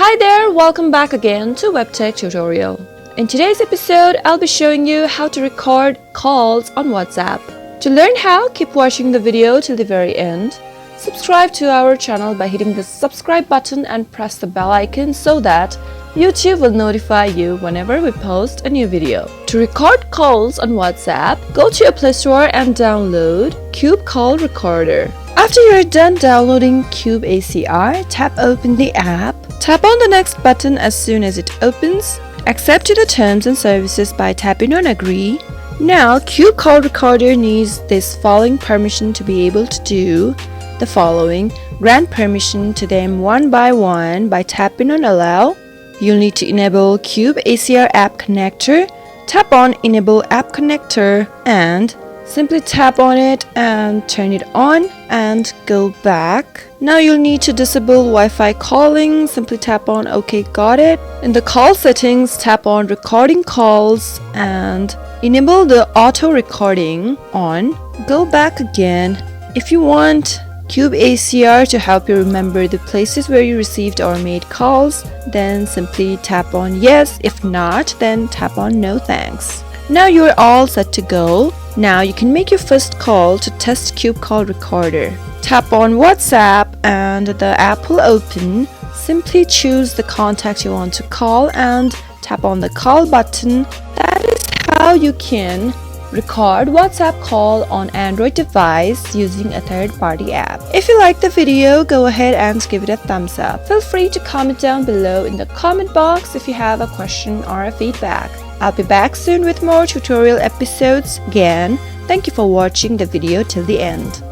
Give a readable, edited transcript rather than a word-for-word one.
Hi there, welcome back again to WebTech tutorial. In today's episode, I'll be showing you how to record calls on WhatsApp. To learn how, keep watching the video till the very end. Subscribe to our channel by hitting the subscribe button and press the bell icon so that YouTube will notify you whenever we post a new video. To record calls on WhatsApp, go to your Play Store and download Cube Call Recorder. After you're done downloading Cube ACR, tap open the app. Tap on the next button as soon as it opens. Accept the terms and services by tapping on agree. Now, Cube Call Recorder needs this following permission to be able to do the following. Grant permission to them one by tapping on allow. You'll need to enable Cube ACR app connector. Tap on enable app connector and simply tap on it and turn it on and go back. Now you'll need to disable Wi-Fi calling. Simply tap on OK, got it. In the call settings, tap on recording calls and enable the auto recording on. Go back again. If you want Cube ACR to help you remember the places where you received or made calls, then simply tap on yes. If not, then tap on no thanks. Now you're all set to go. Now you can make your first call to test Cube Call Recorder. Tap on WhatsApp and the app will open. Simply choose the contact you want to call and tap on the call button. That is how you can record WhatsApp call on Android device using a third-party app. If you like the video, go ahead and give it a thumbs up. Feel free to comment down below in the comment box if you have a question or a feedback. I'll be back soon with more tutorial episodes. Again, thank you for watching the video till the end.